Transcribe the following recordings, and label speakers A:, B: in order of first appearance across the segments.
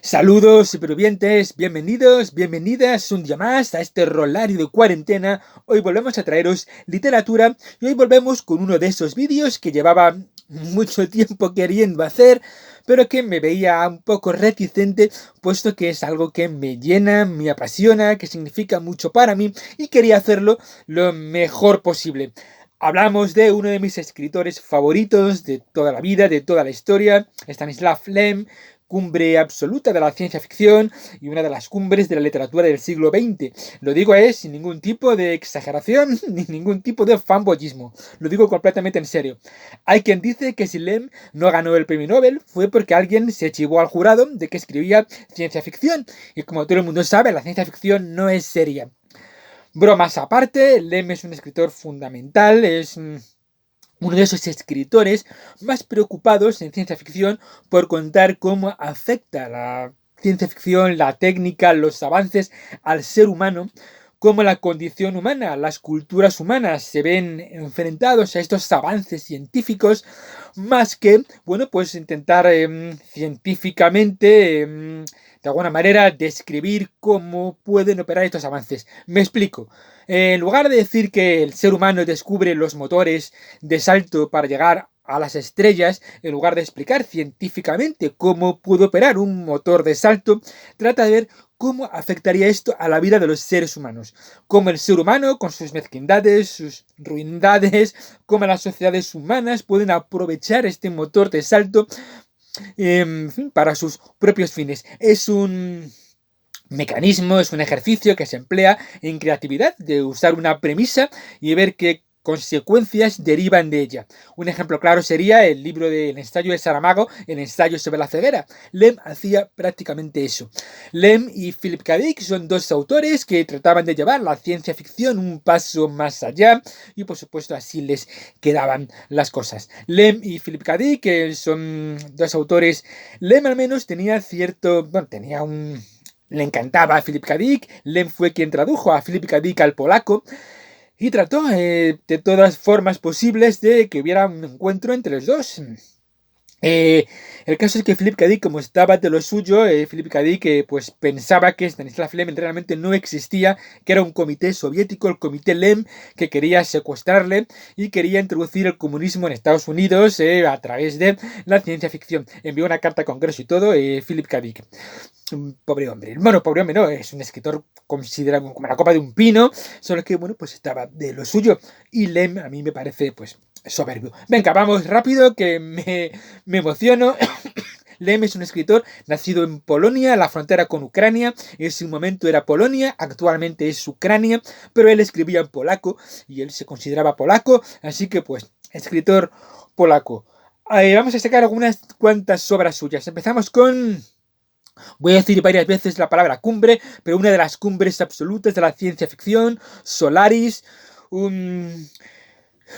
A: Saludos supervivientes, bienvenidos, bienvenidas un día más a este rolario de cuarentena. Hoy volvemos a traeros literatura y hoy volvemos con uno de esos vídeos que llevaba mucho tiempo queriendo hacer, pero que me veía un poco reticente, puesto que es algo que me llena, me apasiona, que significa mucho para mí y quería hacerlo lo mejor posible. Hablamos de uno de mis escritores favoritos de toda la vida, de toda la historia, Stanislav Lem, cumbre absoluta de la ciencia ficción y una de las cumbres de la literatura del siglo XX. Lo digo sin ningún tipo de exageración ni ningún tipo de fanboyismo. Lo digo completamente en serio. Hay quien dice que si Lem no ganó el premio Nobel fue porque alguien se chivó al jurado de que escribía ciencia ficción. Y como todo el mundo sabe, la ciencia ficción no es seria. Bromas aparte, Lem es un escritor fundamental, es uno de esos escritores más preocupados en ciencia ficción por contar cómo afecta la ciencia ficción, la técnica, los avances al ser humano, cómo la condición humana, las culturas humanas se ven enfrentados a estos avances científicos, más que, bueno, pues intentar científicamente, de alguna manera, describir cómo pueden operar estos avances. Me explico. En lugar de decir que el ser humano descubre los motores de salto para llegar a las estrellas, en lugar de explicar científicamente cómo puede operar un motor de salto, trata de ver cómo afectaría esto a la vida de los seres humanos. Cómo el ser humano, con sus mezquindades, sus ruindades, cómo las sociedades humanas pueden aprovechar este motor de salto en fin, para sus propios fines. Es un mecanismo, es un ejercicio que se emplea en creatividad, de usar una premisa y ver qué consecuencias derivan de ella. Un ejemplo claro sería el libro del ensayo de Saramago, el ensayo sobre la ceguera. Lem hacía prácticamente eso. Lem y Philip K. Dick son dos autores que trataban de llevar la ciencia ficción un paso más allá y por supuesto así les quedaban las cosas. Lem y Philip K. Dick son dos autores. Lem al menos tenía cierto, bueno, tenía un le encantaba a Philip K. Dick. Lem fue quien tradujo a Philip K. Dick al polaco y trató de todas formas posibles de que hubiera un encuentro entre los dos. Eh, el caso es que Philip K. Dick, como estaba de lo suyo, Philip K. Dick pues pensaba que Stanislav Lem realmente no existía, que era un comité soviético, el comité Lem, que quería secuestrarle y quería introducir el comunismo en Estados Unidos a través de la ciencia ficción. Envió una carta a Congreso y todo, Philip K. Dick. Un pobre hombre. Bueno, pobre hombre no, es un escritor considerado como la copa de un pino, solo que, bueno, pues estaba de lo suyo. Y Lem a mí me parece, pues, soberbio. Venga, vamos rápido, que me emociono. Lem es un escritor nacido en Polonia, la frontera con Ucrania. En su momento era Polonia, actualmente es Ucrania, pero él escribía en polaco y él se consideraba polaco, así que pues, escritor polaco. Vamos a sacar algunas cuantas obras suyas. Empezamos con... Voy a decir varias veces la palabra cumbre, pero una de las cumbres absolutas de la ciencia ficción, Solaris, un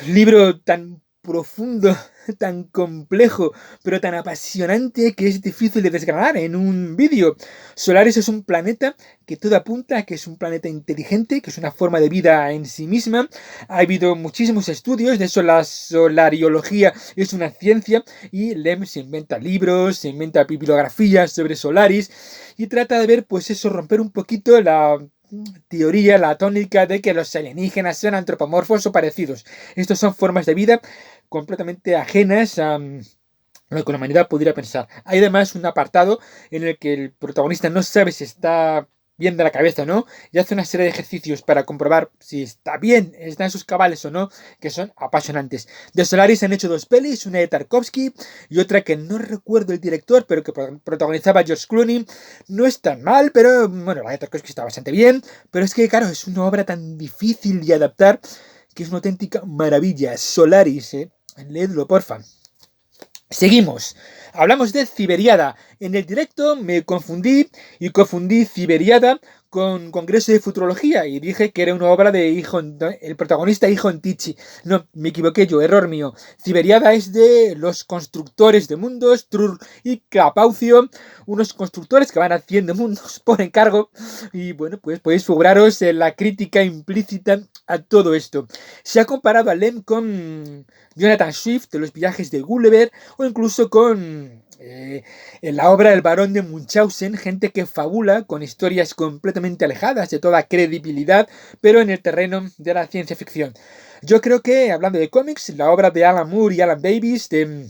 A: libro tan profundo, tan complejo, pero tan apasionante que es difícil de desgranar en un vídeo. Solaris es un planeta que todo apunta a que es un planeta inteligente, que es una forma de vida en sí misma. Ha habido muchísimos estudios, de eso la solariología es una ciencia, y Lem se inventa libros, se inventa bibliografías sobre Solaris, y trata de ver, pues eso, romper un poquito la teoría, la tónica de que los alienígenas son antropomorfos o parecidos. Estos son formas de vida completamente ajenas a lo que la humanidad podría pensar. Hay además un apartado en el que el protagonista no sabe si está bien de la cabeza o no, y hace una serie de ejercicios para comprobar si está bien, está en sus cabales o no, que son apasionantes. De Solaris se han hecho dos pelis, una de Tarkovsky y otra que no recuerdo el director, pero que protagonizaba George Clooney. No es tan mal, pero bueno, la de Tarkovsky está bastante bien, pero es que claro, es una obra tan difícil de adaptar que es una auténtica maravilla. Solaris, leedlo porfa. Seguimos. Hablamos de Ciberiada. En el directo me confundí y confundí Ciberiada con Congreso de Futurología y dije que era una obra de el protagonista Ijon Tichy. No, me equivoqué yo, error mío. Ciberiada es de los constructores de mundos, Trur y Clapaucio, unos constructores que van haciendo mundos por encargo y bueno, pues podéis figuraros en la crítica implícita a todo esto. Se ha comparado a Lem con Jonathan Swift de los viajes de Gulliver o incluso con En la obra El barón de Munchausen, gente que fabula con historias completamente alejadas de toda credibilidad, pero en el terreno de la ciencia ficción. Yo creo que, hablando de cómics, la obra de Alan Moore y Alan Davis de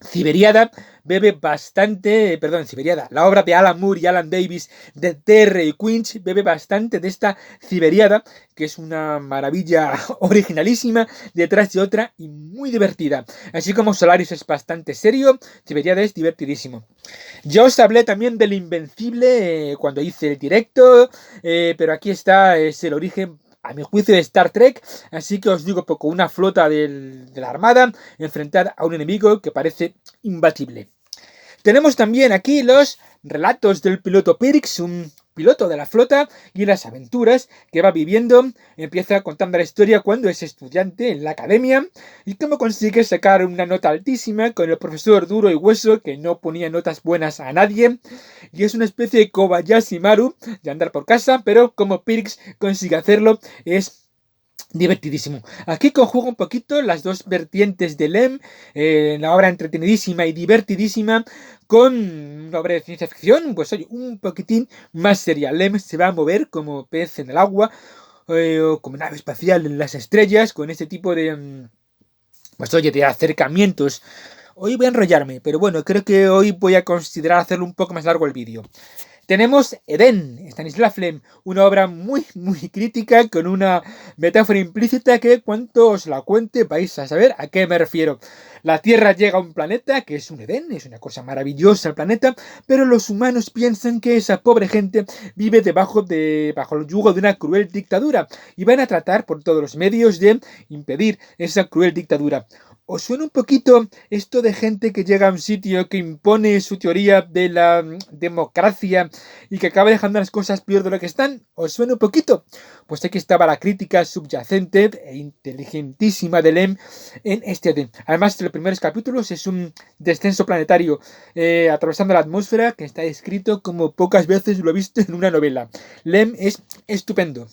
A: Ciberiada bebe bastante, perdón, Ciberiada, la obra de Alan Moore y Alan Davis de Terry Quinch bebe bastante de esta Ciberiada, que es una maravilla originalísima detrás de otra y muy divertida. Así como Solaris es bastante serio, Ciberiada es divertidísimo. Yo os hablé también del Invencible cuando hice el directo, pero aquí está, es el origen, a mi juicio, de Star Trek, así que os digo poco, una flota de la Armada enfrentar a un enemigo que parece imbatible. Tenemos también aquí los relatos del piloto Pirix, un piloto de la flota, y las aventuras que va viviendo. Empieza contando la historia cuando es estudiante en la academia y cómo consigue sacar una nota altísima con el profesor duro y hueso que no ponía notas buenas a nadie. Y es una especie de Kobayashi Maru de andar por casa, pero como Pirix consigue hacerlo es divertidísimo. Aquí conjuga un poquito las dos vertientes de Lem, la obra entretenidísima y divertidísima, con una obra de ciencia ficción, pues oye, un poquitín más seria. Lem se va a mover como pez en el agua, o como nave espacial en las estrellas, con este tipo de, pues oye, de acercamientos. Hoy voy a enrollarme, pero bueno, creo que hoy voy a considerar hacerlo un poco más largo el vídeo. Tenemos Edén, Stanisław Lem, una obra muy crítica con una metáfora implícita que cuanto os la cuente vais a saber a qué me refiero. La Tierra llega a un planeta que es un Edén, es una cosa maravillosa el planeta, pero los humanos piensan que esa pobre gente vive bajo el yugo de una cruel dictadura y van a tratar por todos los medios de impedir esa cruel dictadura. ¿Os suena un poquito esto de gente que llega a un sitio que impone su teoría de la democracia y que acaba dejando las cosas peor de lo que están? ¿Os suena un poquito? Pues aquí estaba la crítica subyacente e inteligentísima de Lem en este Edén. Además, de los primeros capítulos es un descenso planetario atravesando la atmósfera que está escrito como pocas veces lo he visto en una novela. Lem es estupendo.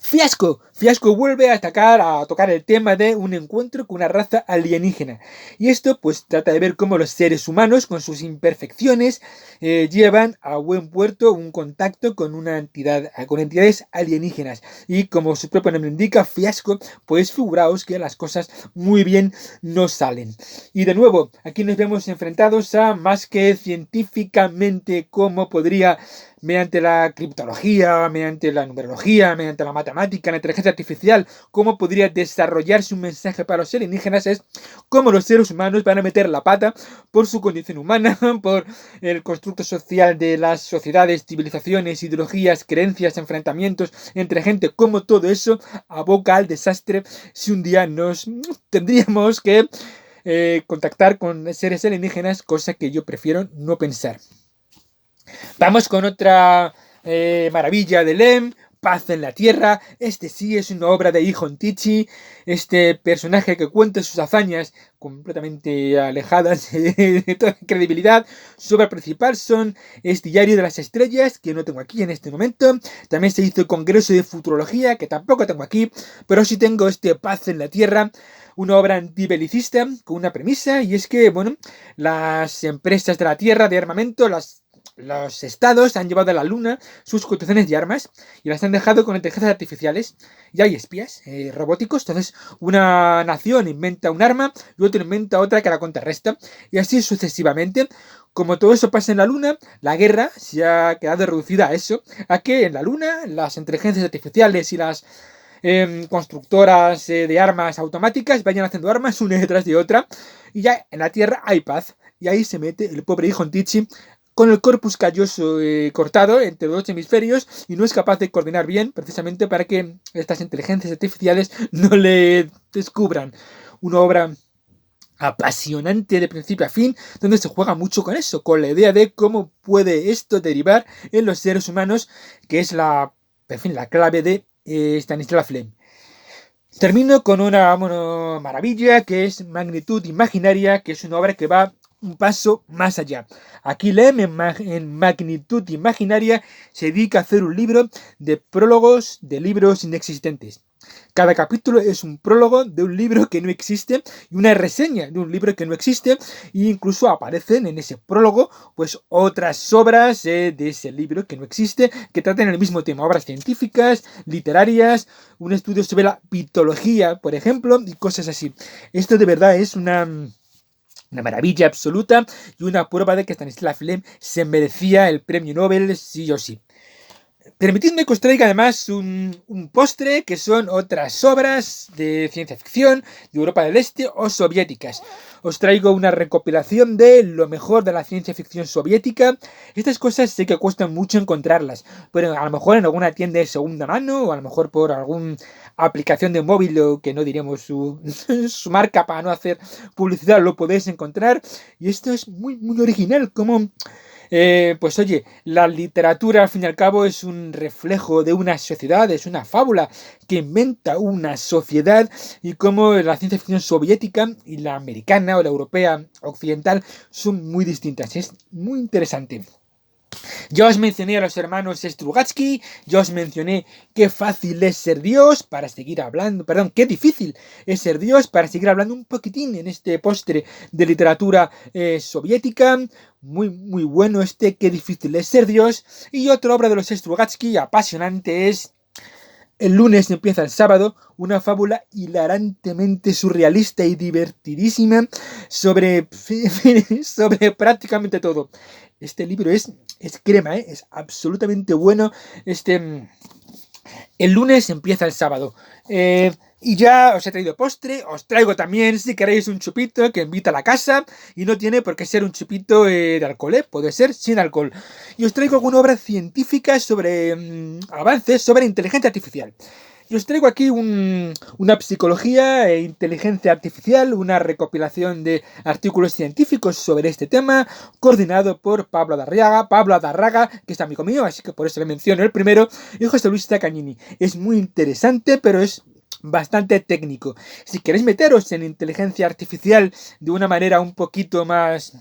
A: Fiasco. Fiasco vuelve a tocar el tema de un encuentro con una raza alienígena. Y esto pues trata de ver cómo los seres humanos, con sus imperfecciones, llevan a buen puerto un contacto con con entidades alienígenas. Y como su propio nombre indica, fiasco, pues figuraos que las cosas muy bien no salen. Y de nuevo, aquí nos vemos enfrentados a más que científicamente cómo podría, mediante la criptología, mediante la numerología, mediante la matemática, la inteligencia artificial, cómo podría desarrollarse un mensaje para los alienígenas, es cómo los seres humanos van a meter la pata por su condición humana, por el constructo social de las sociedades, civilizaciones, ideologías, creencias, enfrentamientos entre gente, cómo todo eso aboca al desastre si un día nos tendríamos que contactar con seres alienígenas, cosa que yo prefiero no pensar. Vamos con otra maravilla de Lem, Paz en la Tierra. Este sí es una obra de Ihon Tichy, este personaje que cuenta sus hazañas completamente alejadas de toda credibilidad. Su obra principal es Diario de las Estrellas, que no tengo aquí en este momento. También se hizo el Congreso de Futurología, que tampoco tengo aquí, pero sí tengo este Paz en la Tierra, una obra antibelicista con una premisa, y es que, bueno, las empresas de la Tierra de armamento, los estados han llevado a la luna sus cotizaciones de armas y las han dejado con inteligencias artificiales. Y hay espías robóticos. Entonces, una nación inventa un arma y otra inventa otra que la contrarresta. Y así sucesivamente. Como todo eso pasa en la luna, la guerra se ha quedado reducida a eso. A que en la luna las inteligencias artificiales y las constructoras de armas automáticas vayan haciendo armas una detrás de otra. Y ya en la Tierra hay paz. Y ahí se mete el pobre Ihon Tichy con el corpus calloso cortado entre los dos hemisferios y no es capaz de coordinar bien, precisamente para que estas inteligencias artificiales no le descubran. Una obra apasionante de principio a fin, donde se juega mucho con eso, con la idea de cómo puede esto derivar en los seres humanos, que es la clave de Stanisław Lem. Termino con una maravilla que es Magnitud Imaginaria, que es una obra que va un paso más allá. Aquí Lem en Magnitud Imaginaria se dedica a hacer un libro de prólogos de libros inexistentes. Cada capítulo es un prólogo de un libro que no existe y una reseña de un libro que no existe, e incluso aparecen en ese prólogo pues otras obras de ese libro que no existe, que tratan el mismo tema, obras científicas, literarias, un estudio sobre la mitología, por ejemplo, y cosas así. Esto de verdad es una maravilla absoluta y una prueba de que Stanisław Lem se merecía el premio Nobel sí o sí. Permitidme que os traiga además un postre, que son otras obras de ciencia ficción de Europa del Este o soviéticas. Os traigo una recopilación de lo mejor de la ciencia ficción soviética. Estas cosas sé que cuestan mucho encontrarlas, pero a lo mejor en alguna tienda de segunda mano, o a lo mejor por alguna aplicación de móvil, o que no diremos su, su marca para no hacer publicidad, lo podéis encontrar. Y esto es muy, muy original, como... pues oye, la literatura al fin y al cabo es un reflejo de una sociedad, es una fábula que inventa una sociedad, y como la ciencia ficción soviética y la americana o la europea occidental son muy distintas. Es muy interesante. Ya os mencioné a los hermanos Strugatsky, ya os mencioné qué fácil es ser Dios para seguir hablando, perdón, qué difícil es ser Dios para seguir hablando un poquitín en este postre de literatura soviética. Muy, muy bueno este, qué difícil es ser Dios. Y otra obra de los Strugatsky apasionante es El lunes empieza el sábado, una fábula hilarantemente surrealista y divertidísima sobre, sobre prácticamente todo. Este libro es crema, es absolutamente bueno. El lunes empieza el sábado. Y ya os he traído postre, os traigo también, si queréis, un chupito que invita a la casa, y no tiene por qué ser un chupito de alcohol, puede ser sin alcohol. Y os traigo alguna obra científica sobre avances sobre inteligencia artificial. Y os traigo aquí una psicología e inteligencia artificial, una recopilación de artículos científicos sobre este tema, coordinado por Pablo Adarraga, que es amigo mío, así que por eso le menciono el primero, y José Luis Tacagnini. Es muy interesante, pero es bastante técnico. Si queréis meteros en inteligencia artificial de una manera un poquito más,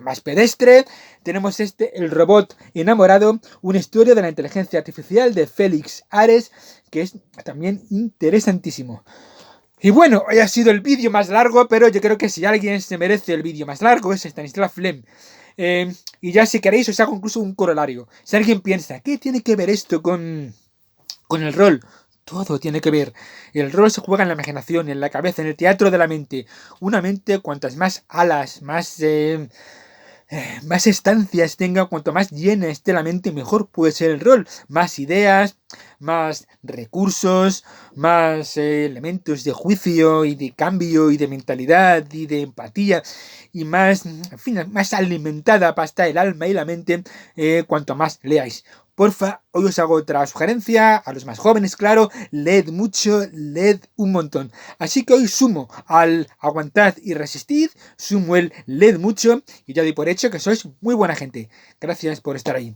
A: más pedestre, tenemos El robot enamorado, una historia de la inteligencia artificial de Félix Ares, que es también interesantísimo. Y bueno, hoy ha sido el vídeo más largo, pero yo creo que si alguien se merece el vídeo más largo es Stanisław Lem. Y ya si queréis os hago incluso un corolario. Si alguien piensa, ¿qué tiene que ver esto con el rol? Todo tiene que ver. El rol se juega en la imaginación, en la cabeza, en el teatro de la mente. Una mente, cuantas más alas, más estancias tenga, cuanto más llena esté la mente, mejor puede ser el rol. Más ideas, más recursos, más elementos de juicio y de cambio y de mentalidad y de empatía, y más, en fin, más alimentada para estar el alma y la mente, cuanto más leáis. Porfa, hoy os hago otra sugerencia, a los más jóvenes, claro, leed mucho, leed un montón. Así que hoy sumo al aguantad y resistid, sumo el leed mucho, y ya doy por hecho que sois muy buena gente. Gracias por estar ahí.